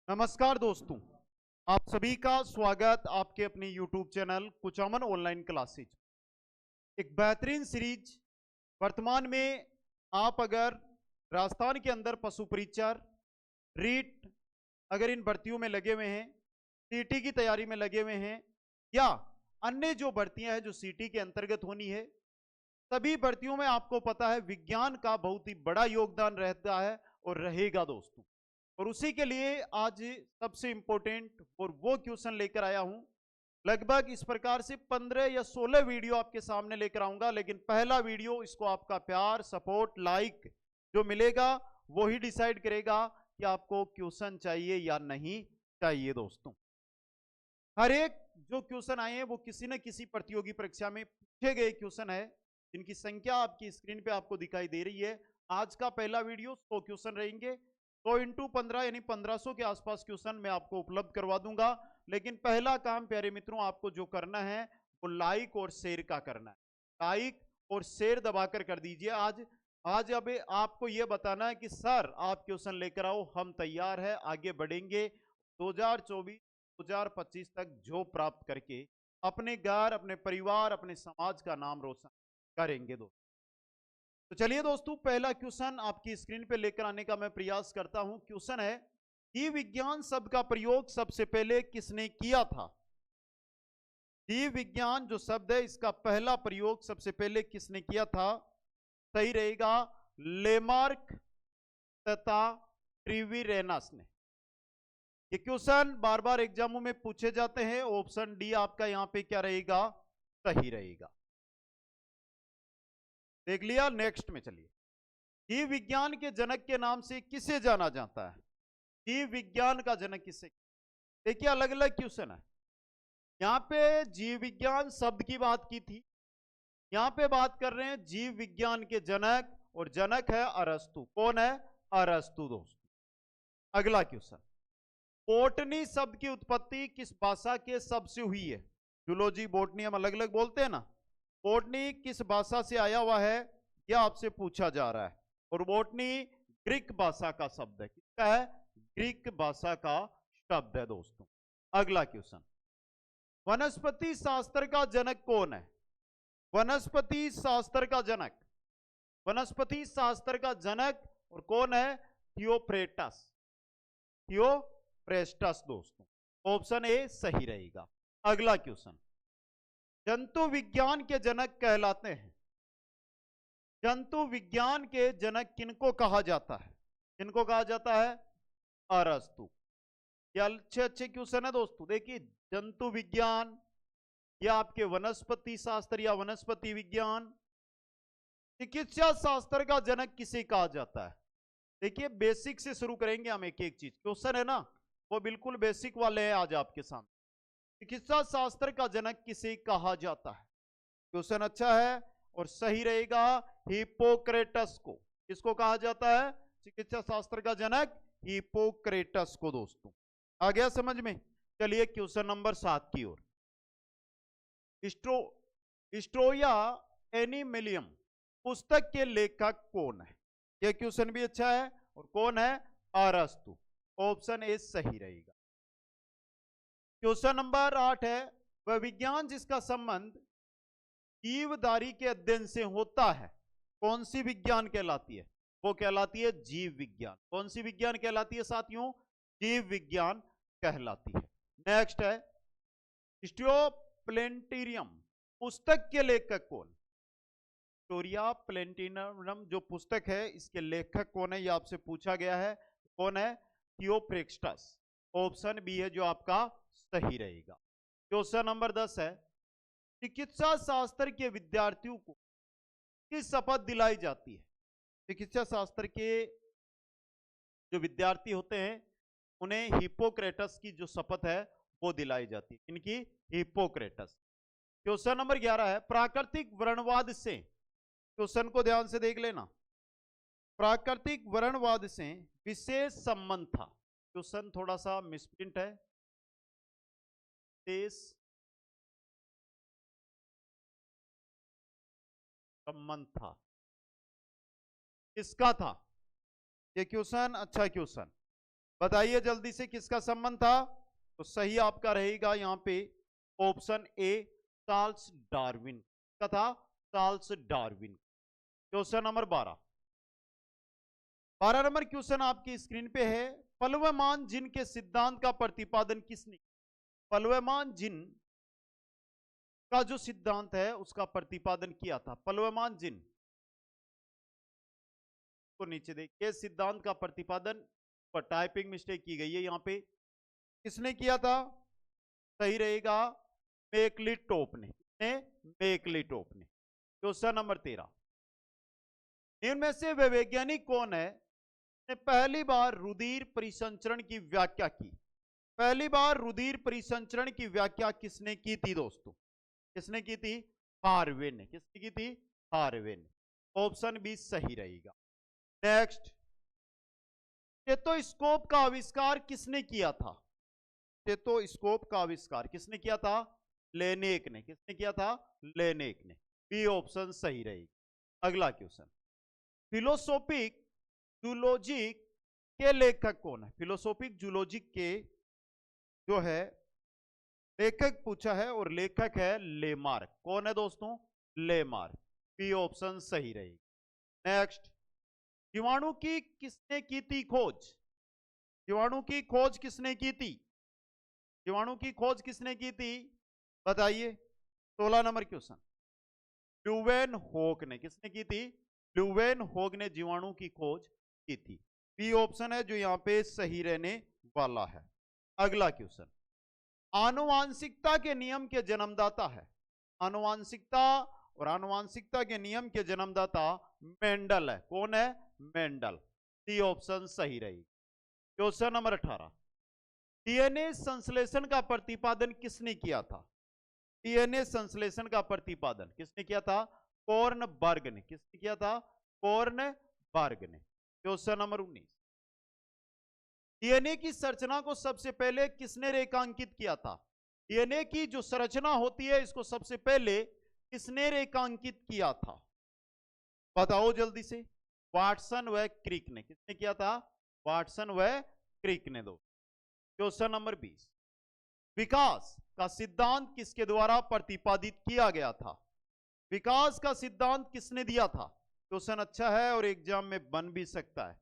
नमस्कार दोस्तों, आप सभी का स्वागत आपके अपने YouTube channel Kuchaman online classes. एक बेहतरीन सीरीज। वर्तमान में आप अगर राजस्थान के अंदर पशु परिचर, रीट अगर इन भर्तियों में लगे हुए हैं, सीटी की तैयारी में लगे हुए हैं या अन्य जो भर्तियां हैं जो सीटी के अंतर्गत होनी है, सभी भर्तियों में आपको पता है विज्ञान का बहुत ही बड़ा योगदान रहता है और रहेगा दोस्तों। और उसी के लिए आज सबसे इंपॉर्टेंट और वो क्वेश्चन लेकर आया हूं। लगभग इस प्रकार से 15 या 16 वीडियो आपके सामने लेकर आऊंगा, लेकिन पहला वीडियो इसको आपका प्यार, सपोर्ट, लाइक जो मिलेगा वो ही डिसाइड करेगा कि आपको क्वेश्चन चाहिए या नहीं चाहिए दोस्तों। हर एक जो क्वेश्चन आए हैं वो किसी न किसी प्रतियोगी परीक्षा में पूछे गए क्वेश्चन है, जिनकी संख्या आपकी स्क्रीन पे आपको दिखाई दे रही है। आज का पहला वीडियो 100 क्वेश्चन रहेंगे। 100 इंटू 15 यानी 1500 के आसपास क्वेश्चन मैं आपको उपलब्ध करवा दूंगा। लेकिन पहला काम प्यारे मित्रों आपको जो करना है वो लाइक और शेयर का करना है। लाइक और शेयर दबाकर कर दीजिए। आज अब आपको यह बताना है कि सर आप क्वेश्चन लेकर आओ, हम तैयार है, आगे बढ़ेंगे 2024 2025 तक जो प्राप्त करके अपने घर, अपने परिवार, अपने समाज का नाम रोशन करेंगे दोस्तों। तो चलिए दोस्तों, पहला क्वेश्चन आपकी स्क्रीन पे लेकर आने का मैं प्रयास करता हूं। क्वेश्चन है, जीव विज्ञान शब्द का प्रयोग सबसे पहले किसने किया था? जीव विज्ञान जो शब्द है इसका पहला प्रयोग सबसे पहले किसने किया था? सही रहेगा लेमार्क तथा ट्रिविरेनस ने। ये क्वेश्चन बार बार एग्जामों में पूछे जाते हैं। ऑप्शन डी आपका यहां पे क्या रहेगा? सही रहेगा। देख लिया। नेक्स्ट में चलिए, जीव विज्ञान के जनक के नाम से किसे जाना जाता है? जीव विज्ञान का जनक किसे? देखिए अलग अलग क्वेश्चन है। यहां पे जीव विज्ञान शब्द की बात की थी, यहां पे बात कर रहे हैं जीव विज्ञान के जनक, और जनक है अरस्तु। कौन है? अरस्तु दोस्तों। अगला क्वेश्चन, बोटनी शब्द की उत्पत्ति किस भाषा के शब्द से हुई है? जूलॉजी, बोटनी हम अलग अलग बोलते हैं ना। बोटनी किस भाषा से आया हुआ है यह आपसे पूछा जा रहा है। और बोटनी ग्रीक भाषा का शब्द है। किसका है? ग्रीक भाषा का शब्द है दोस्तों। अगला क्वेश्चन, वनस्पति शास्त्र का जनक कौन है? वनस्पति शास्त्र का जनक, वनस्पति शास्त्र का जनक और कौन है? थियोफ्रेस्टस। थियोफ्रेस्टस दोस्तों। ऑप्शन ए सही रहेगा। अगला क्वेश्चन, जंतु विज्ञान के जनक कहलाते हैं। जंतु विज्ञान के जनक किनको कहा जाता है? किनको कहा जाता है? अरस्तु। ये अच्छे अच्छे क्वेश्चन है दोस्तों। देखिए, जंतु विज्ञान या आपके वनस्पति शास्त्र या वनस्पति विज्ञान। चिकित्सा शास्त्र का जनक किसे कहा जाता है? देखिए बेसिक से शुरू करेंगे हम, एक एक चीज। क्वेश्चन है ना वो बिल्कुल बेसिक वाले हैं आज आपके सामने। चिकित्सा शास्त्र का जनक किसे कहा जाता है? क्वेश्चन अच्छा है और सही रहेगा हिप्पोक्रेटस को। किसको कहा जाता है चिकित्सा शास्त्र का जनक? हिप्पोक्रेटस को दोस्तों। आ गया समझ में? चलिए क्वेश्चन नंबर 7 की ओर। स्ट्रोया एनिमिलियम पुस्तक के लेखक कौन है? यह क्वेश्चन भी अच्छा है। और कौन है? अरस्तु। ऑप्शन ए सही रहेगा। क्वेश्चन नंबर 8 है, वह विज्ञान जिसका संबंध जीवधारी के अध्ययन से होता है कौन सी विज्ञान कहलाती है? वो कहलाती है जीव विज्ञान। कौन सी विज्ञान कहलाती है साथियों? जीव विज्ञान कहलाती है। नेक्स्ट है, स्टियोप्लेंटेरियम पुस्तक के लेखक कौन? स्टोरिया प्लेंटिनम जो पुस्तक है इसके लेखक कौन है, यह आपसे पूछा गया है। कौन है? थियोफ्रेस्टस। ऑप्शन बी है जो आपका सही रहेगा। क्वेश्चन नंबर 10 है, चिकित्सा शास्त्र के विद्यार्थियों को किस शपथ दिलाई जाती है? चिकित्सा शास्त्र के जो विद्यार्थी होते हैं उन्हें हिप्पोक्रेटस की जो शपथ है वो दिलाई जाती है। इनकी हिप्पोक्रेटस। क्वेश्चन नंबर 11 है, प्राकृतिक वर्णवाद से, क्वेश्चन को ध्यान से देख लेना, प्राकृतिक वर्णवाद से विशेष संबंध था। क्वेश्चन थोड़ा सा मिसप्रिंट है। विशेष संबंध था, किसका था? ये क्वेश्चन अच्छा क्वेश्चन। बताइए जल्दी से किसका संबंध था? तो सही आपका रहेगा यहां पे ऑप्शन ए, चार्ल्स डार्विन का था, Charles Darwin. Question number 12। 12 number question आपकी स्क्रीन पे है। प्लवमान जिन के सिद्धांत का प्रतिपादन किसने? प्लवमान जिन का जो सिद्धांत है उसका प्रतिपादन किया था। प्लवमान जिन को नीचे देखिए, सिद्धांत का प्रतिपादन पर टाइपिंग मिस्टेक की गई है यहां पे। किसने किया था? सही रहेगा मेकलिटोफ ने। मेकलिटोफ ने। Question number 13। इनमें से वे वैज्ञानिक कौन है ने पहली बार रुधिर परिसंचरण की व्याख्या की? पहली बार रुधिर परिसंचरण की व्याख्या किसने की थी दोस्तों? किसने की थी? हार्वे ने। किसने की थी? हार्वे ने। ऑप्शन बी सही रहेगा। नेक्स्ट, स्टेथोस्कोप का आविष्कार किसने किया था? स्टेथोस्कोप का आविष्कार किसने किया था? लेनेक ने। किसने किया था? लेनेक ने। बी ऑप्शन सही रहेगी। अगला क्वेश्चन, फिलोसोफिक जूलॉजी के लेखक कौन है? फिलोसोफिक जूलॉजी के जो है लेखक पूछा है, और लेखक है लेमार्क। कौन है दोस्तों? लेमार्क। बी ऑप्शन सही रहेगी। नेक्स्ट, जीवाणु की किसने की थी खोज? जीवाणु की खोज किसने की थी? जीवाणु की खोज किसने की थी? बताइए। 16 नंबर क्वेश्चन, ल्यूवेन होक ने। किसने की थी? ल्यूवेन होक ने जीवाणु की खोज की थी। बी ऑप्शन है जो यहां पे सही रहने वाला है। अगला क्वेश्चन, आनुवांशिकता के नियम के जन्मदाता है? आनुवांशिकता और आनुवांशिकता के नियम के जन्मदाता मेंडल है। कौन है? मेंडल। सी ऑप्शन सही रही। क्वेश्चन नंबर 18, डीएनए संश्लेषण का प्रतिपादन किसने किया था? डीएनए संश्लेषण का प्रतिपादन किसने किया था? कॉर्नबर्ग ने। किसने किया था? कॉर्नबर्ग ने। क्वेश्चन नंबर 19, डीएनए की संरचना को सबसे पहले किसने रेखांकित किया था? डीएनए की जो संरचना होती है इसको सबसे पहले किसने रेखांकित किया था? बताओ जल्दी से। वाटसन व क्रिक ने। किसने किया था? वाटसन व क्रिक ने। दो। क्वेश्चन नंबर 20, विकास का सिद्धांत किसके द्वारा प्रतिपादित किया गया था? विकास का सिद्धांत किसने दिया था? क्वेश्चन अच्छा है और एग्जाम में बन भी सकता है।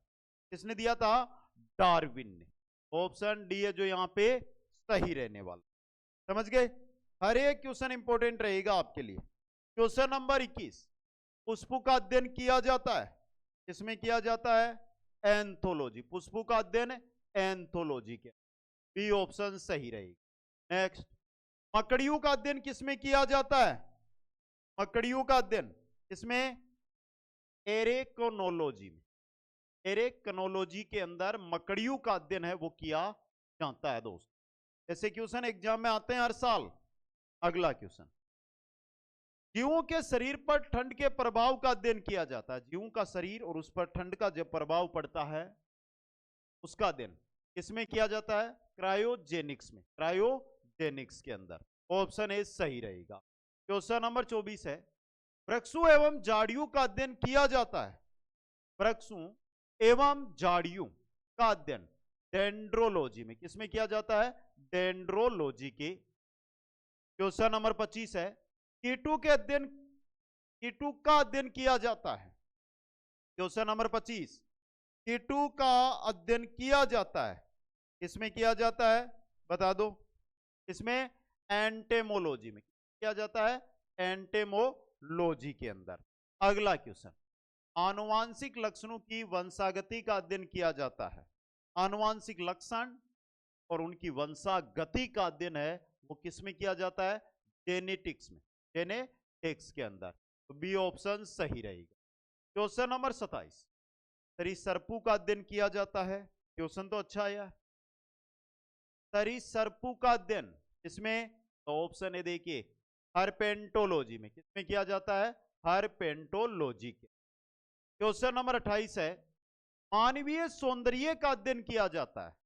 किसने दिया था? डार्विन ने। ऑप्शन डी है जो यहां पे सही रहने वाला। समझ गए? हर एक क्वेश्चन इंपॉर्टेंट रहेगा आपके लिए। क्वेश्चन नंबर 21, पुष्पों का अध्ययन किया जाता है? किसमें किया जाता है? एंथोलॉजी। पुष्पों का अध्ययन एंथोलॉजी के। बी ऑप्शन सही रहेगी। नेक्स्ट, मकड़ियों का अध्ययन किसमें किया जाता है? मकड़ियों का अध्ययन किसमें? एरेकोनोलॉजी में। एरेकोनोलॉजी के अंदर मकड़ियों का अध्ययन है वो किया जाता है दोस्त। ऐसे क्वेश्चन एग्जाम में आते हैं हर साल। अगला क्वेश्चन, जीवों के शरीर पर ठंड के प्रभाव का अध्ययन किया जाता है। जीवों का शरीर और उस पर ठंड का जब प्रभाव पड़ता है उसका अध्ययन किसमें किया जाता है? क्रायोजेनिक्स में। क्रायोजेनिक्स के अंदर। ऑप्शन ए सही रहेगा। क्वेश्चन नंबर 24 है, वृक्षों एवं झाड़ियों का अध्ययन किया जाता है? वृक्षों एवं झाड़ियों का अध्ययन डेंड्रोलॉजी में। किसमें किया जाता है? डेंड्रोलॉजी के। क्वेश्चन नंबर 25 है, कीटों का अध्ययन किया जाता है? क्वेश्चन नंबर 25, कीटों का अध्ययन किया जाता है? किसमें किया जाता है? बता दो। इसमें एंटेमोलॉजी में किया जाता है, एंटेमोलॉजी के अंदर। अगला क्वेश्चन, आनुवांशिक लक्षणों की वंशागति का अध्ययन किया जाता है? आनुवांशिक लक्षण और उनकी वंशागति का अध्ययन है वो किसमें किया जाता है? जेनेटिक्स में। जेनेटिक्स के अंदर। तो बी ऑप्शन सही रहेगा। क्वेश्चन नंबर 27, सरीसृपों का अध्ययन किया जाता है? क्वेश्चन तो अच्छा आया। सरीसृपों का अध्ययन इसमें तो ऑप्शन है देखिए हर्पेंटोलॉजी में। किसमें किया जाता है? हर्पेंटोलॉजी के। क्वेश्चन नंबर 28 है, मानवीय सौंदर्य का अध्ययन किया जाता है?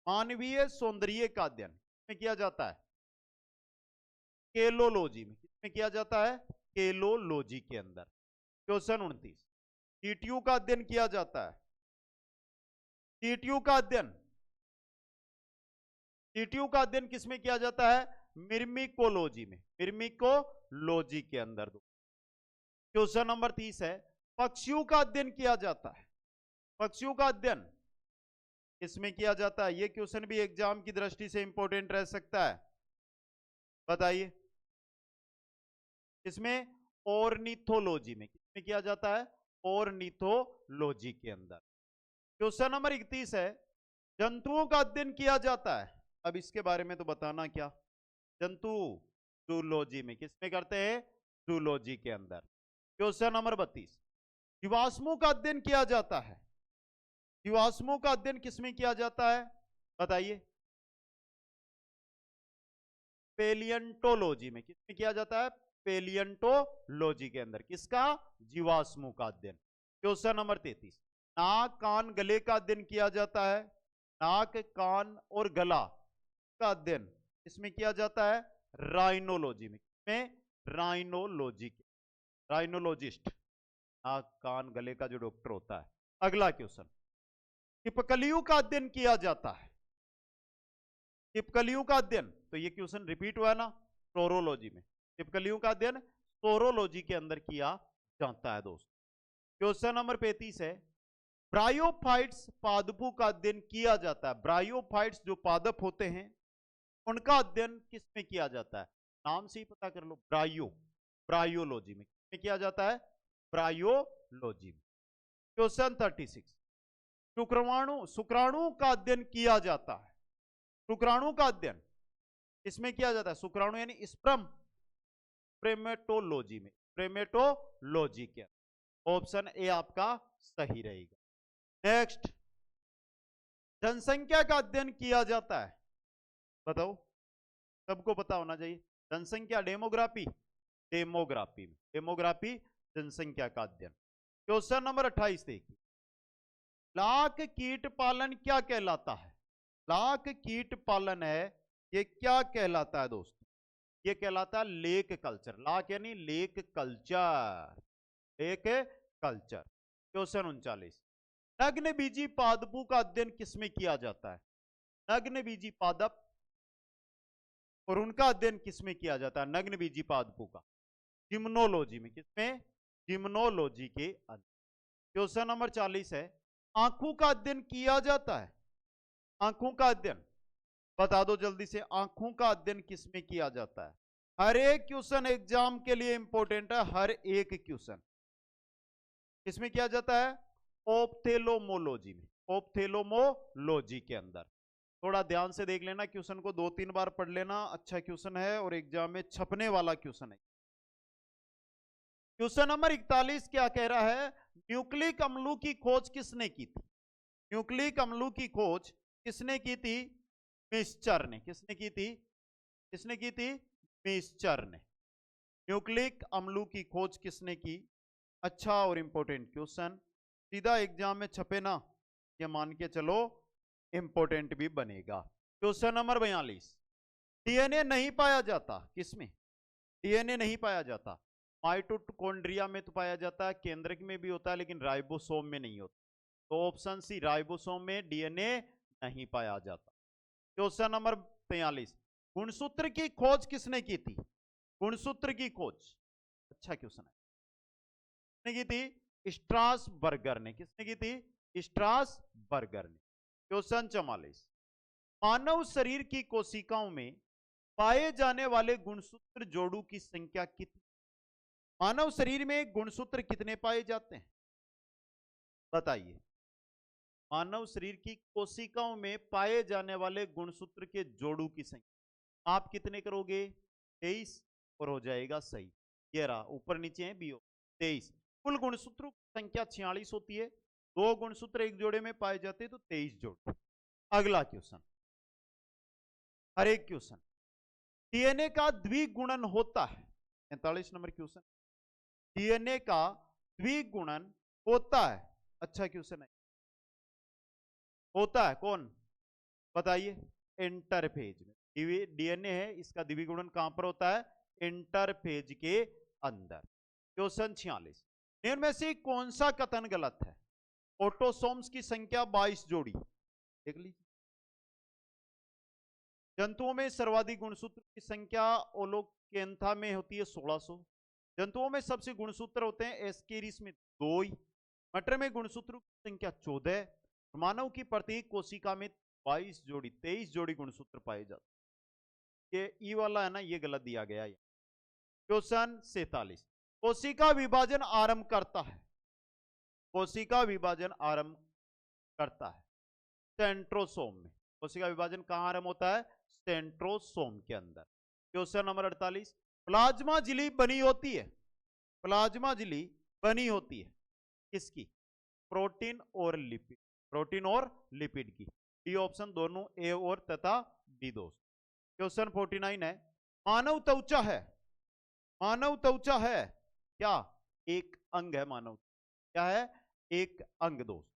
मानवीय सौंदर्य का अध्ययन किसमें किया जाता है? केलोलॉजी में। किसमें किया जाता है? केलोलॉजी के अंदर। क्वेश्चन 29, चींटियों का अध्ययन किया जाता है? चींटियों का अध्ययन टीटीयू का अध्ययन किसमें किया जाता है? मिर्मिकोलॉजी में, मिर्मिकोलॉजी के अंदर। क्वेश्चन नंबर 30 है, पक्षियों का अध्ययन किया जाता है। पक्षियों का अध्ययन किसमें किया जाता है? यह क्वेश्चन भी एग्जाम की दृष्टि से इंपॉर्टेंट रह सकता है, बताइए। इसमें ऑर्निथोलॉजी में। किसमें किया जाता है? ऑर्निथोलॉजी के अंदर। क्वेश्चन नंबर 31 है, जंतुओं का अध्ययन किया जाता है। अब इसके बारे में तो बताना क्या, जंतु जूलॉजी में। किसमें करते हैं? जूलॉजी के अंदर। क्वेश्चन नंबर 32, जीवाश्मों का अध्ययन किया जाता है। जीवाश्मों का अध्ययन किसमें किया जाता है? बताइए। पेलियंटोलॉजी में। किसमें किया जाता है? पेलियंटोलॉजी के अंदर। किसका? जीवाश्मों का अध्ययन। क्वेश्चन नंबर 33, नाक, कान, गले का अध्ययन किया जाता है। नाक, कान और गला का अध्ययन इसमें किया जाता है राइनोलॉजी में। किसमें? राइनोलॉजी के, राइनोलॉजिस्ट, नाक, कान, गले का जो डॉक्टर होता है। अगला क्वेश्चन, छिपकलियों का अध्ययन किया जाता है। छिपकलियों का अध्ययन, तो ये क्वेश्चन रिपीट हुआ ना फ्लोरोलॉजी में। छिपकलियों का अध्ययन फ्लोरोलॉजी के अंदर किया जाता है दोस्त। क्वेश्चन नंबर 35 है, ब्रायोफाइट्स पादपों का अध्ययन किया जाता है। ब्रायोफाइट्स जो पादप होते हैं उनका अध्ययन किसमें किया जाता है? नाम से ही पता कर लो, ब्रायोलॉजी में। किसमें किया जाता है? ब्रायोलॉजी में। क्वेश्चन 36, शुक्राणु का अध्ययन किया जाता है। शुक्राणु का अध्ययन इसमें किया जाता है, शुक्राणु यानी स्पर्म, प्रेमेटोलॉजी में, प्रेमेटोलॉजी के। ऑप्शन ए आपका सही रहेगा। नेक्स्ट, जनसंख्या का अध्ययन किया जाता है। बताओ, सबको पता होना चाहिए। जनसंख्या, डेमोग्राफी, डेमोग्राफी में, डेमोग्राफी जनसंख्या का अध्ययन। क्वेश्चन नंबर 28 देखिए, लाख कीट पालन क्या कहलाता है? लाख कीट पालन है, ये क्या कहलाता है दोस्तों? ये कहलाता है लेक कल्चर। लाख यानी lac culture, lac culture. Question 39, नग्न बीजी पादपों का अध्ययन किसमें किया जाता है? नग्न बीजी पादप और उनका अध्ययन किसमें किया जाता है? नग्न बीजी पादपों का, जिम्नोलॉजी में। किसमें? जिम्नोलॉजी के अंदर। क्वेश्चन नंबर 40 है, आंखों का अध्ययन किया जाता है। आंखों का अध्ययन बता दो जल्दी से, आंखों का अध्ययन किसमें किया जाता है? हर एक क्वेश्चन एग्जाम के लिए इंपॉर्टेंट है, हर एक क्वेश्चन। किसमें किया जाता है? ओप्थेलोमोलॉजी में, ओप्थेलोमोलॉजी के अंदर। थोड़ा ध्यान से देख लेना, क्वेश्चन को 2-3 बार पढ़ लेना, अच्छा क्वेश्चन है और एग्जाम में छपने वाला क्वेश्चन है। क्वेश्चन नंबर 41 क्या कह रहा है? न्यूक्लिक अम्लों की खोज किसने की थी? न्यूक्लिक अम्लों की खोज किसने की थी? मिस्चर ने। किसने की थी? किसने की थी? मिस्चर ने। न्यूक्लिक अम्लों की खोज किसने की? अच्छा और इंपॉर्टेंट क्वेश्चन, सीधा एग्जाम में छपे ना, ये मान के चलो इंपॉर्टेंट भी बनेगा। क्वेश्चन नंबर 42, डीएनए नहीं पाया जाता। किसमें? डीएनए नहीं पाया जाता। माइटोकॉन्ड्रिया में तो पाया जाता है, केंद्रक में भी होता है, लेकिन राइबोसोम में नहीं होता। तो ऑप्शन सी, राइबोसोम में डीएनए नहीं पाया जाता। क्वेश्चन नंबर 43, गुणसूत्र की खोज किसने की थी? गुणसूत्र की खोज, अच्छा क्वेश्चन है, किसने की थी? स्ट्रासबर्गर ने। किसने की थी? स्ट्रासबर्गर ने। क्वेश्चन 44, मानव शरीर की कोशिकाओं में पाए जाने वाले गुणसूत्र जोड़ों की संख्या कितनी? मानव शरीर में गुणसूत्र कितने पाए जाते हैं? बताइए। मानव शरीर की कोशिकाओं में पाए जाने वाले गुणसूत्र के जोड़ों की संख्या आप कितने करोगे? 23 और हो जाएगा सही। ये रहा, ऊपर नीचे है बी, 23। कुल गुणसूत्रों की संख्या 46 होती है, 2 गुणसूत्र एक जोड़े में पाए जाते हैं तो 23 जोड़। अगला क्वेश्चन, हर एक क्वेश्चन, डीएनए का द्विगुणन होता है। 45 नंबर क्वेश्चन, डीएनए का द्विगुणन होता है, अच्छा क्वेश्चन है। होता है कौन? बताइए। इंटरफेज में। डीएनए है, इसका द्विगुणन कहां पर होता है? इंटरफेज के अंदर। क्वेश्चन 46, निम्न में से कौन सा कथन गलत है? ऑटोसोम्स की संख्या 22 जोड़ी। देख लीजिए, जंतुओं में सर्वाधिक गुणसूत्र की संख्या ओलोकेंथा में होती है 1600। जंतुओं में सबसे गुणसूत्र होते हैं एस्केरिस में 2 ही। मटर में गुणसूत्रों की संख्या 14। मानव की प्रत्येक कोशिका में 23 जोड़ी गुणसूत्र पाए जाते हैं। ये ई वाला है ना, ये गलत दिया गया है। क्वेश्चन 47, कोशिका विभाजन आरंभ करता है, कोशिका विभाजन आरंभ करता है सेंट्रोसोम में। कोशिका विभाजन कहां आरंभ होता है? सेंट्रोसोम के अंदर। क्वेश्चन नंबर 48, प्लाज्मा झिल्ली बनी होती है, प्लाज्मा झिल्ली बनी होती है किसकी? प्रोटीन और लिपिड, प्रोटीन और लिपिड की। डी ऑप्शन दोनों ए और तथा बी दोस्त। क्वेश्चन 49 है, मानव त्वचा है, मानव त्वचा है क्या? एक अंग है मानव, क्या है? एक अंग दोस्त।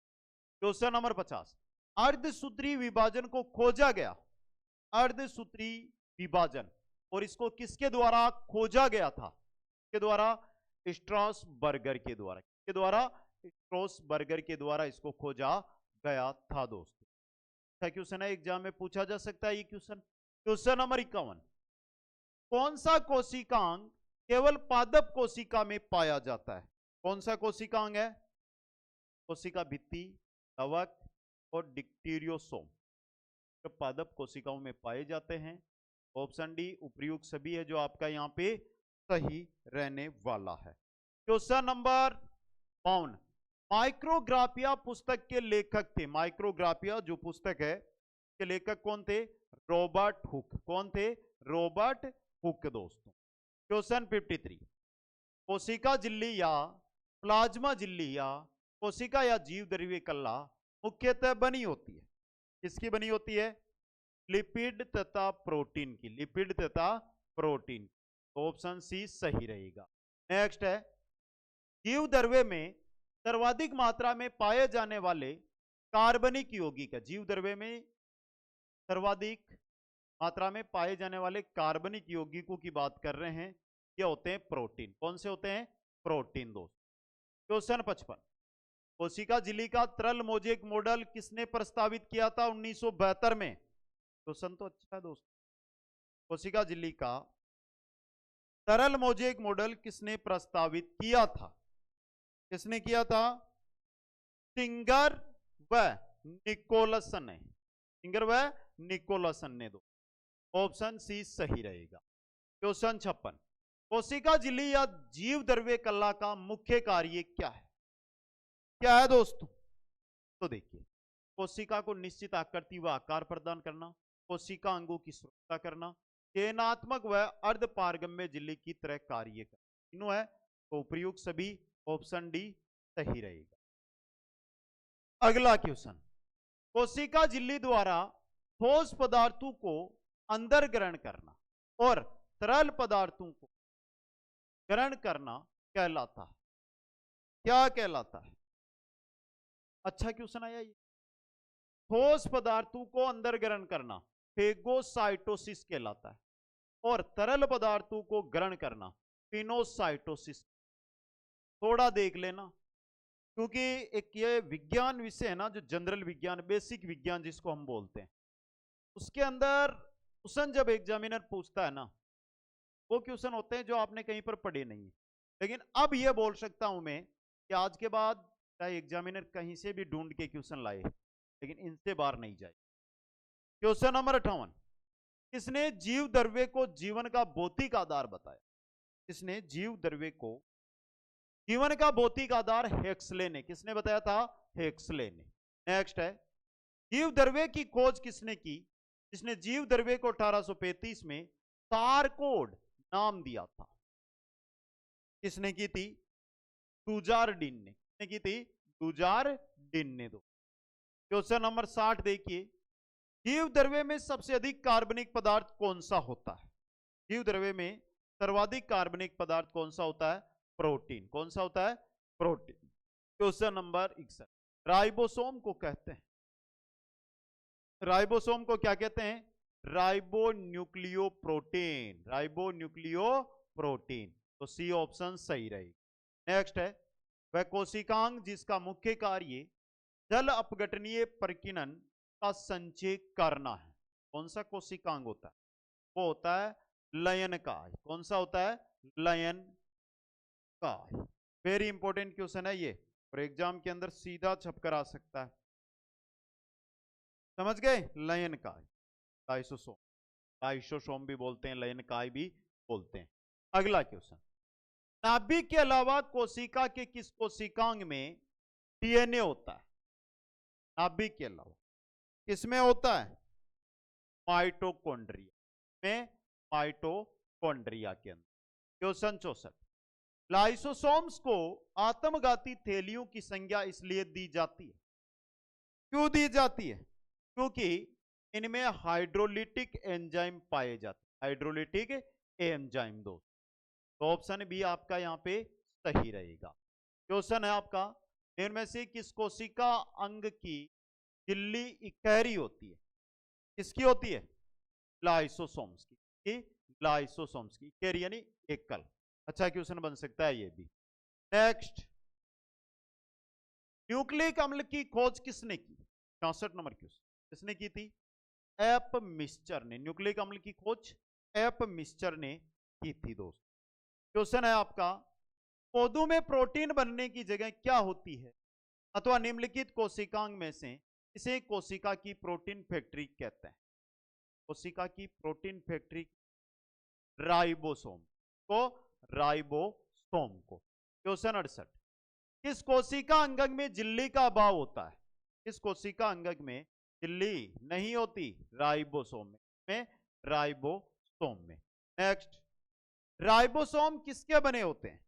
क्वेश्चन नंबर 50, अर्धसूत्री विभाजन को खोजा गया, अर्धसूत्री विभाजन, और इसको किसके द्वारा खोजा गया था? के द्वारा? स्ट्रासबर्गर के द्वारा। किसके द्वारा? स्ट्रासबर्गर के द्वारा इसको खोजा गया था दोस्तों। अच्छा क्वेश्चन है, एग्जाम में पूछा जा सकता है ये क्वेश्चन। क्वेश्चन नंबर 51, कौन सा कोशिकांग केवल पादप कोशिका में पाया जाता है? कौन सा कोशिकांग है? कोशिका भित्ति, कवक और डिक्टीरियोसोम जो पादप कोशिकाओं में पाए जाते हैं। ऑप्शन डी उपयुक्त सभी है जो आपका यहां पे सही रहने वाला है। क्वेश्चन नंबर 52, माइक्रोग्राफिया पुस्तक के लेखक थे, माइक्रोग्राफिया जो पुस्तक है के लेखक कौन थे? Robert Hooke. कौन थे? रॉबर्ट हुक दोस्तों। क्वेश्चन 53, कोशिका झिल्ली या प्लाज्मा झिल्ली या कोशिका या जीव द्रव्य कला मुख्यतः बनी होती है, किसकी बनी होती है? लिपिड तथा प्रोटीन की, लिपिड तथा प्रोटीन। ऑप्शन सी सही रहेगा। नेक्स्ट है, जीव द्रव्य में सर्वाधिक मात्रा में पाए जाने वाले कार्बनिक यौगिक है, जीव द्रव्य में सर्वाधिक मात्रा में पाए जाने वाले कार्बनिक यौगिकों की बात कर रहे हैं, ये होते हैं प्रोटीन। कौन से होते हैं? प्रोटीन दोस्त। क्वेश्चन 55, कोशिका झिल्ली का तरल मोजेक मॉडल किसने प्रस्तावित किया था 1972 में? क्वेश्चन तो अच्छा है दोस्त। कोशिका झिल्ली का तरल मोजेक मॉडल किसने प्रस्तावित किया था? किसने किया था? सिंगर व निकोलसन ने, सिंगर व निकोलसन ने दो। ऑप्शन सी सही रहेगा। क्वेश्चन 56, कोशिका झिल्ली या जीव द्रव्य कला का मुख्य कार्य क्या है? क्या है दोस्तों? तो देखिए, कोशिका को निश्चित आकृति व आकार प्रदान करना, कोशिका अंगों की सुरक्षा करना, चयनात्मक व अर्ध पारगम्य झिल्ली की तरह कार्य करना, तीनों है तो उपयुक्त सभी। ऑप्शन डी सही रहेगा। अगला क्वेश्चन, कोशिका झिल्ली द्वारा ठोस पदार्थों को अंदर ग्रहण करना और तरल पदार्थों को ग्रहण करना कहलाता है, क्या कहलाता है? अच्छा क्वेश्चन आया ये। ठोस पदार्थों को अंदर ग्रहण करना फेगोसाइटोसिस कहलाता है और तरल पदार्थों को ग्रहण करना पिनोसाइटोसिस। थोड़ा देख लेना क्योंकि एक ये विज्ञान विषय है ना, जो जनरल विज्ञान, बेसिक विज्ञान जिसको हम बोलते हैं, उसके अंदर क्वेश्चन जब एग्जामिनर पूछता है ना, वो क्वेश्चन होते हैं जो आपने कहीं पर पढ़े नहीं है। लेकिन अब ये बोल सकता हूं मैं कि आज के बाद चाहे एग्जामिनर कहीं से भी ढूंढ के क्वेश्चन लाए, लेकिन इनसे बाहर नहीं जाए। क्वेश्चन नंबर 58, किसने जीव द्रव्य को जीवन का भौतिक आधार बताया? किसने जीव द्रव्य को जीवन का भौतिक आधार? हेक्सले ने। किसने बताया था? हेक्सले ने। नेक्स्ट है, जीव द्रव्य की खोज किसने की? जिसने जीव द्रव्य को 1835 में सारकोड नाम दिया था, किसने की थी? डुजार्डिन ने। किसने की थी? डुजार्डिन ने। दो क्वेश्चन नंबर 60 देखिए, जीव द्रव्य में सबसे अधिक कार्बनिक पदार्थ कौन सा होता है? जीव द्रव्य में सर्वाधिक कार्बनिक पदार्थ कौन सा होता है? प्रोटीन। कौन सा होता है? प्रोटीन। क्वेश्चन नंबर 61, राइबोसोम को कहते हैं, राइबोसोम को क्या कहते हैं? राइबोन्यूक्लियोप्रोटीन। राइबोन्यूक्लियोप्रोटीन। तो सी ऑप्शन सही रहेगी। नेक्स्ट है, वह कोशिकांग जिसका मुख्य कार्य जल अपघटनीय प्रकीर्णन का संचय करना है, कौन सा कोशिकांग होता है? वो होता है लयनकाय। कौन सा होता है? लयनकाय। वेरी इंपॉर्टेंट क्वेश्चन है ये, और एग्जाम के अंदर सीधा छपकर आ सकता है। समझ गए? लयनकाय, लाइसोसोम, लाइसोसोम भी बोलते हैं, लयनकाय भी बोलते हैं। अगला क्वेश्चन, नाभिक के अलावा कोशिका के किस कोशिकांग में डीएनए होता है? नाभिक के अलावा किसमें होता है? माइटोकॉन्ड्रिया में, माइटोकॉन्ड्रिया के अंदर। क्वेश्चन 64, लाइसोसोम्स को आत्मघाती थैलियों की संज्ञा इसलिए दी जाती है, क्यों दी जाती है? क्योंकि इनमें हाइड्रोलिटिक एंजाइम पाए जाते हैं, हाइड्रोलिटिक एंजाइम। तो ऑप्शन बी आपका यहां पे सही रहेगा। क्वेश्चन है आपका, इनमें से किस कोशिका अंग की झिल्ली इकहरी होती है? किसकी होती है? लाइसोसोम्स की, लाइसोसोम्स की, इकहरी यानी एकल। अच्छा क्वेश्चन बन सकता है ये भी। नेक्स्ट, न्यूक्लिक अम्ल की खोज किसने की? 64 नंबर क्वेश्चन, किसने की थी? एप मिस्चर ने। न्यूक्लिक अम्ल की खोज एप मिस्चर ने की थी दोस्त। क्वेश्चन है आपका, पौधों में प्रोटीन बनने की जगह क्या होती है अथवा निम्नलिखित कोशिकांग में से इसे कोशिका की प्रोटीन फैक्ट्री कहते हैं? कोशिका की प्रोटीन फैक्ट्री, राइबोसोम को, राइबोसोम को। क्वेश्चन 68, किस कोशिका अंगक में झिल्ली का अभाव होता है? किस कोशिका अंगक में झिल्ली नहीं होती? राइबोसोम में, राइबोसोम में। नेक्स्ट, राइबोसोम किसके बने होते हैं?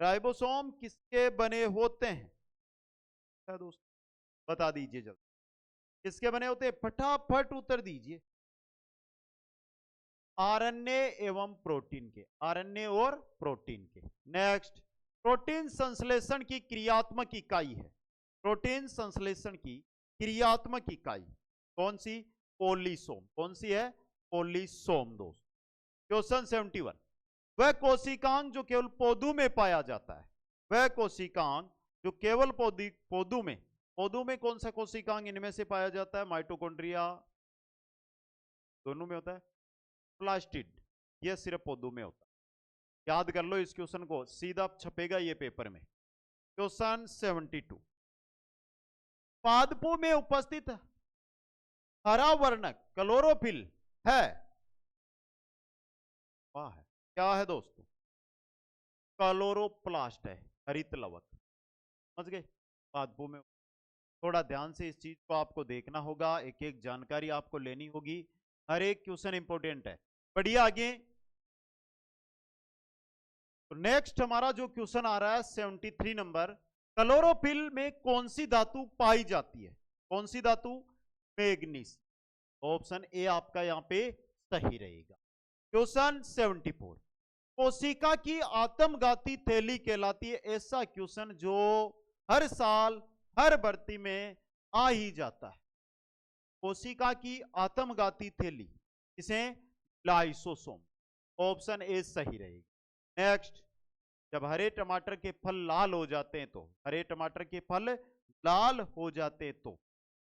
राइबोसोम किसके बने होते हैं? क्या दोस्त बता दीजिए जल्दी, किसके बने होते हैं? फटाफट उत्तर दीजिए। आरएनए एवं प्रोटीन के, आरएनए और प्रोटीन के। नेक्स्ट, प्रोटीन संश्लेषण की क्रियात्मक इकाई है, प्रोटीन संश्लेषण की क्रियात्मक इकाई कौन सी? पोलीसोम। कौन सी है? पोलीसोम दोस्त। क्वेश्चन 71, वह कोशिकांग जो केवल पौधों में पाया जाता है, वह कोशिकांग जो केवल पौधों में, पौधों में कौन सा कोशिकांग इनमें से पाया जाता है? माइटोकॉन्ड्रिया दोनों में होता है, प्लास्टिड ये सिर्फ पौधों में होता है। याद कर लो इस क्वेश्चन को, सीधा छपेगा ये पेपर में। क्वेश्चन 72, पादपों में उपस्थित हरा वर्णक क्लोरोफिल है? वाह है, क्या है दोस्तों? क्लोरोप्लास्ट है, हरित लवक। समझ गए? पादपों में। थोड़ा ध्यान से इस चीज को आपको देखना होगा, एक एक जानकारी आपको लेनी होगी, हर एक क्वेश्चन इंपॉर्टेंट है। बढ़िए आगे, तो नेक्स्ट हमारा जो क्वेश्चन आ रहा है 73 नंबर, क्लोरोफिल में कौन सी धातु पाई जाती है? कौन सी धातु? मैग्नीज। ऑप्शन ए आपका यहां पे सही रहेगा। क्वेश्चन 74, कोशिका की आत्मघाती थैली कहलाती है ऐसा क्वेश्चन जो हर साल हर भर्ती में आ ही जाता है। कोशिका की आत्मघाती थैली किसे? लाइसोसोम। ऑप्शन ए सही रहेगा। नेक्स्ट, जब हरे टमाटर के फल लाल हो जाते हैं, तो हरे टमाटर के फल लाल हो जाते हैं तो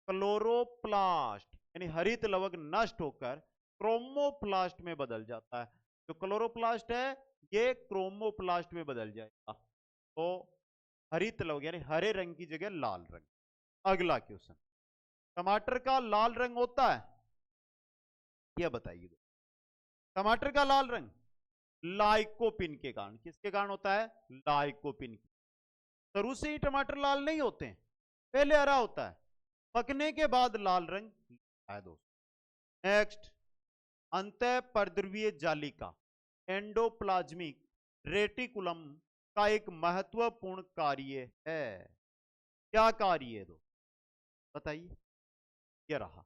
क्लोरोप्लास्ट यानी हरित लवक नष्ट होकर क्रोमोप्लास्ट में बदल जाता है। जो क्लोरोप्लास्ट है ये क्रोमोप्लास्ट में बदल जाएगा, तो हरित लवक यानी हरे रंग की जगह लाल रंग। अगला क्वेश्चन, टमाटर का लाल रंग होता है, यह बताइए। टमाटर का लाल रंग लाइकोपिन के कारण, किसके कारण होता है? लाइकोपिन। शुरू से ही टमाटर लाल नहीं होते हैं, पहले हरा होता है, पकने के बाद लाल रंग है दोस्तों। नेक्स्ट, अंतःपरध्रुवीय जालिका एंडोप्लाज्मिक रेटिकुलम का एक महत्वपूर्ण कार्य है। क्या कार्य है दोस्तों बताइए? यह रहा,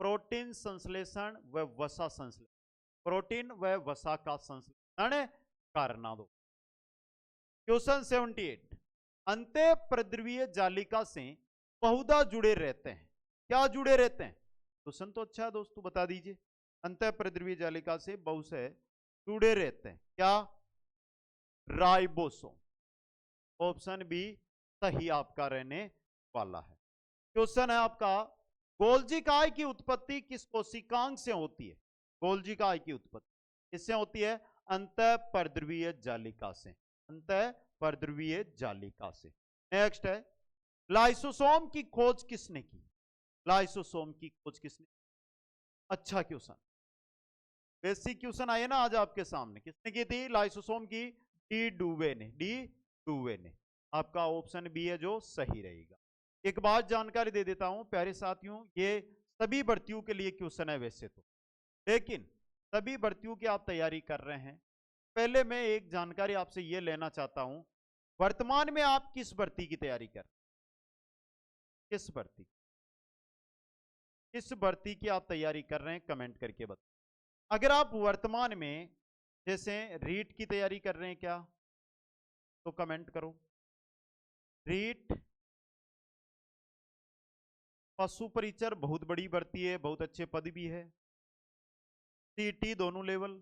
प्रोटीन संश्लेषण व वसा संश्लेषण, प्रोटीन व वसा का संश्लेषण करना दो। क्वेश्चन 78, अंतःपरध्रुवीय जालिका से बहुधा जुड़े रहते हैं, क्या जुड़े रहते हैं? क्वेश्चन तो अच्छा है दोस्तों, बता दीजिए। अंतःपरध्रुवीय जालिका से बहु से जुड़े रहते हैं, क्या? राइबोसोम। ऑप्शन बी सही आपका रहने वाला है। क्वेश्चन है आपका गोल्जी काय की उत्पत्ति किस कोशिकांग से होती है? गोल्जी काय की उत्पत्ति किससे होती है? अंतःपरध्रुवीय जालिका से, अंतःपरध्रुवीय जालिका से। नेक्स्ट है, लाइसोसोम की खोज किसने की? लाइसोसोम की खोज किसने? अच्छा क्वेश्चन, बेसिक क्वेश्चन आए ना आज आपके सामने। किसने की थी लाइसोसोम की? डी डुवे ने, डी डुवे ने। आपका ऑप्शन बी है जो सही रहेगा। एक बात जानकारी दे देता हूं प्यारे साथियों, ये सभी भर्तियों के लिए क्वेश्चन है वैसे तो, लेकिन सभी भर्तियों की आप तैयारी कर रहे हैं, पहले मैं एक जानकारी आपसे ये लेना चाहता हूं, वर्तमान में आप किस भर्ती की तैयारी कर, किस भर्ती, किस भर्ती की आप तैयारी कर रहे हैं, कमेंट करके बताओ। अगर आप वर्तमान में जैसे रीट की तैयारी कर रहे हैं क्या, तो कमेंट करो। रीट, पशु परिचर बहुत बड़ी भर्ती है, बहुत अच्छे पद भी है। सीटी दोनों लेवल,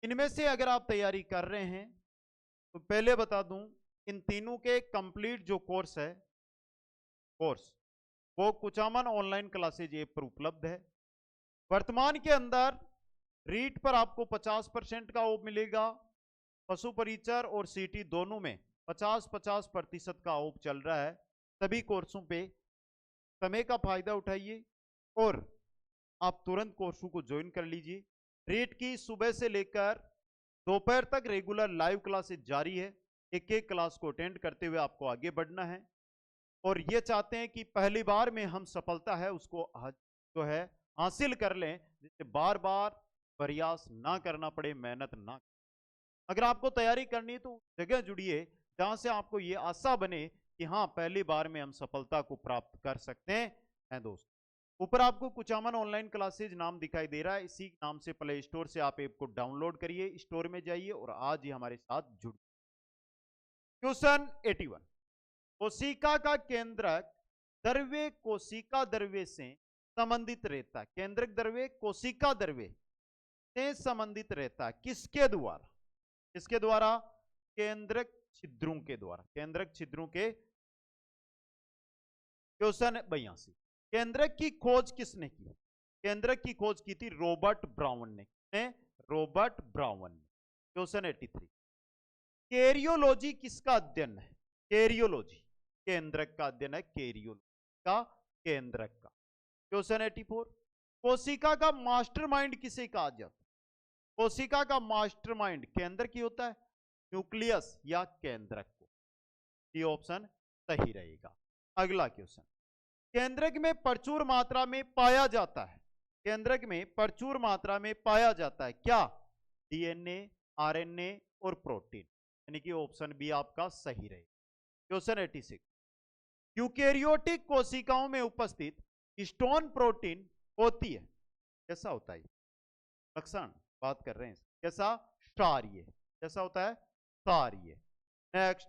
इनमें से अगर आप तैयारी कर रहे हैं तो पहले बता दूं, इन तीनों के कंप्लीट जो कोर्स है, कोर्स वो कुचामन ऑनलाइन क्लासेज ऐप पर उपलब्ध है। वर्तमान के अंदर रीट पर आपको 50% का ऑफ मिलेगा, पशु परिचर और सीटी दोनों में 50-50% का ऑफ चल रहा है। सभी कोर्सों पे समय का फायदा उठाइए और आप तुरंत कोर्सों को ज्वाइन कर लीजिए। रीट की सुबह से लेकर दोपहर तक रेगुलर लाइव क्लासेस जारी है। एक एक क्लास को अटेंड करते हुए आपको आगे बढ़ना है और ये चाहते हैं कि पहली बार में हम सफलता है उसको जो है हासिल कर लें, जिससे बार बार प्रयास ना करना पड़े, मेहनत ना। अगर आपको तैयारी करनी है तो जगह जुड़िए जहां से आपको ये आशा बने कि हाँ पहली बार में हम सफलता को प्राप्त कर सकते हैं। दोस्त, ऊपर आपको कुचामन ऑनलाइन क्लासेज नाम दिखाई दे रहा है, इसी नाम से प्ले स्टोर से आप ऐप को डाउनलोड करिए, स्टोर में जाइए और आज ही हमारे साथ जुड़। क्वेश्चन 81, कोशिका का केंद्रक द्रव्य कोशिका द्रव्य से संबंधित रहता है। केंद्रक द्रव्य कोशिका द्रव्य से संबंधित रहता है किसके द्वारा? किसके द्वारा? केंद्रक छिद्रों के द्वारा, केंद्रक छिद्रों के। क्वेश्चन 82, केंद्रक की खोज किसने की? केंद्रक की खोज की थी रॉबर्ट ब्राउन ने, रॉबर्ट ब्राउन ने। क्वेश्चन 83, कैरियोलॉजी किसका अध्ययन है? कैरियोलॉजी केंद्रक का अध्ययन है, कैरियोलॉजी का केंद्रक का। क्वेश्चन 84, कोशिका का मास्टरमाइंड किसे कहा जाता है? कोशिका का मास्टरमाइंड केंद्रक ही होता है, न्यूक्लियस या केंद्रक को? ये ऑप्शन सही रहेगा। अगला क्वेश्चन, केंद्रक में प्रचुर मात्रा में पाया जाता है, केंद्रक में प्रचुर मात्रा में पाया जाता है क्या? डीएनए, आरएनए और प्रोटीन, यानी कि ऑप्शन बी आपका सही रहेगा। क्वेश्चन 86, यूकेरियोटिक कोशिकाओं में उपस्थित हिस्टोन प्रोटीन होती है, कैसा होता है लक्षण बात कर रहे हैं, कैसा? क्षारीय। कैसा होता है? क्षारीय। नेक्स्ट,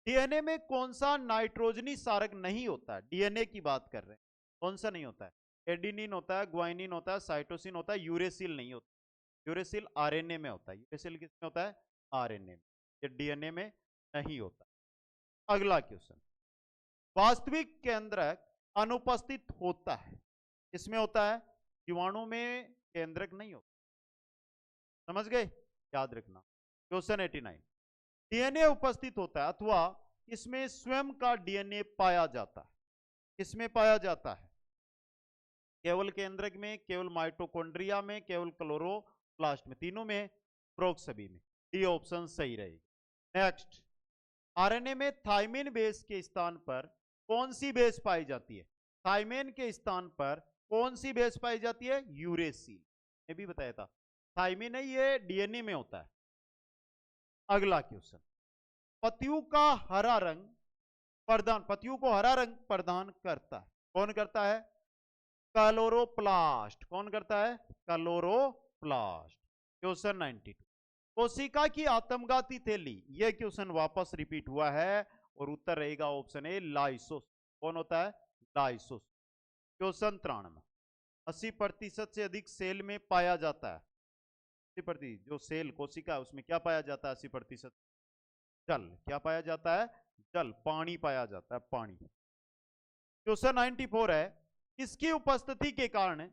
डीएनए में कौन सा नाइट्रोजनी सारक नहीं होता है? डीएनए की बात कर रहे हैं, कौन सा नहीं होता है? एडिनिन होता है, ग्वाइनिन होता है, साइटोसिन होता है, यूरेसिल नहीं होता। यूरेसिल आरएनए में होता है। यूरेसिल किसमें होता है? आरएनए में। ये डीएनए में नहीं होता। अगला क्वेश्चन, वास्तविक केंद्रक अनुपस्थित होता है, किसमें होता है? जीवाणु में केंद्रक नहीं होता, समझ गए, याद रखना। क्वेश्चन 89, डीएनए उपस्थित होता है अथवा इसमें स्वयं का डीएनए पाया जाता है, किसमें पाया जाता है? केवल केंद्रक में, केवल माइटोकॉन्ड्रिया में, केवल क्लोरोप्लास्ट में, तीनों में, प्रोक्स सभी में? डी ऑप्शन सही रहेगा। नेक्स्ट, आरएनए में थाइमिन बेस के स्थान पर कौन सी बेस पाई जाती है? थाइमिन के स्थान पर कौन सी बेस पाई जाती है? यूरेसिल, ये भी बताया था। थाइमिन है ये डीएनए में होता है। अगला क्वेश्चन, पतियों का हरा रंग प्रदान, पतियों को हरा रंग प्रदान करता है, कौन करता है? क्लोरोप्लास्ट। कौन करता है? क्लोरोप्लास्ट। क्वेश्चन 92, कोशिका की आत्मघाती थैली, यह क्वेश्चन वापस रिपीट हुआ है और उत्तर रहेगा ऑप्शन ए लाइसोस। कौन होता है? लाइसोस। क्वेश्चन 93, 80% से अधिक सेल में पाया जाता है, 80% जो सेल कोशिका है उसमें क्या पाया जाता है? 80% जल। क्या पाया जाता है? जल, पानी पाया जाता है, पानी। क्वेश्चन 94 है, किसकी उपस्थिति के कारण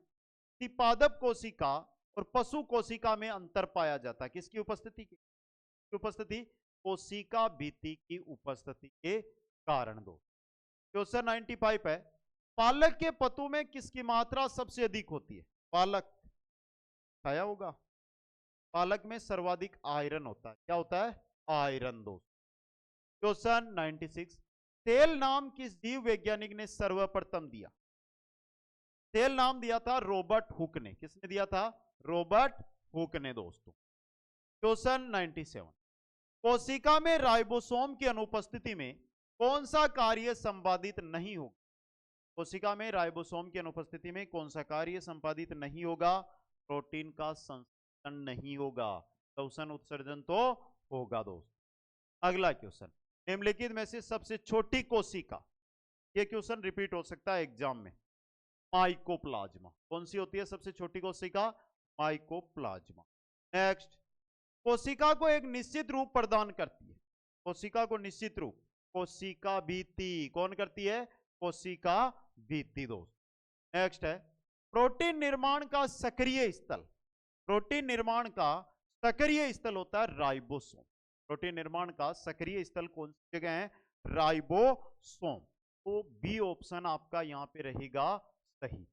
पादप कोशिका और पशु कोशिका में अंतर पाया जाता है? किसकी उपस्थिति कोशिका भित्ति की उपस्थिति के कारण। दो क्वेश्चन 95 है, पालक के पत्तों में किसकी मात्रा सबसे अधिक होती है? पालक खाया होगा, पालक में सर्वाधिक आयरन होता है। क्या होता है? आयरन। दोस्त क्वेश्चन 96, तेल नाम किस जीव वैज्ञानिक ने सर्वप्रथम दिया? तेल नाम दिया था रॉबर्ट हुक ने। किसने दिया था? रॉबर्ट हुक ने। दोस्तों क्वेश्चन 97, कोशिका में राइबोसोम की अनुपस्थिति में कौन सा कार्य संपादित नहीं होगा? कोशिका में राइबोसोम की अनुपस्थिति में कौन सा कार्य संपादित नहीं होगा? प्रोटीन का संश्लेषण नहीं होगा, श्वसन उत्सर्जन तो होगा। दोस्त अगला क्वेश्चन, निम्नलिखित में से सबसे छोटी कोशिका, ये क्वेश्चन रिपीट हो सकता है एग्जाम में। माइकोप्लाज्मा। कौन सी होती है सबसे छोटी कोशिका? माइकोप्लाज्मा। नेक्स्ट, कोशिका को एक निश्चित रूप प्रदान करती है। कोशिका को निश्चित रूप कोशिका भित्ति। कौन करती है? कोशिका भित्ति। दोस्त नेक्स्ट है, प्रोटीन निर्माण का सक्रिय स्थल। प्रोटीन निर्माण का सक्रिय स्थल होता है राइबोसोम। प्रोटीन निर्माण का सक्रिय स्थल कौन सी जगह है? राइबोसोम। तो बी ऑप्शन आपका यहां पे रहेगा सही।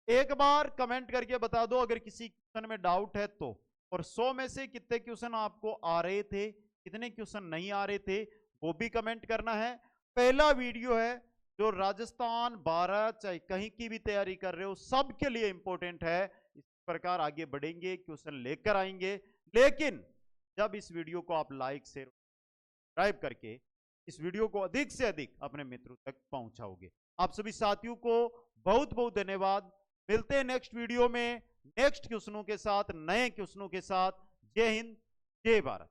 एक बार कमेंट करके बता दो अगर किसी क्वेश्चन में डाउट है तो। और 100 में से कितने क्वेश्चन आपको आ रहे थे, कितने क्वेश्चन नहीं आ रहे थे, वो भी कमेंट करना है। पहला वीडियो है जो राजस्थान, भारत, चाहे कहीं की भी तैयारी कर रहे हो, सबके लिए इंपॉर्टेंट है। इस प्रकार आगे बढ़ेंगे, क्वेश्चन लेकर आएंगे। लेकिन जब इस वीडियो को आप लाइक शेयर सब्सक्राइब करके इस वीडियो को अधिक से अधिक अपने मित्रों तक पहुंचाओगे। आप सभी साथियों को बहुत बहुत धन्यवाद। मिलते हैं नेक्स्ट वीडियो में नेक्स्ट क्वेश्चनों के साथ, नए क्वेश्चनों के साथ। जय हिंद, जय भारत।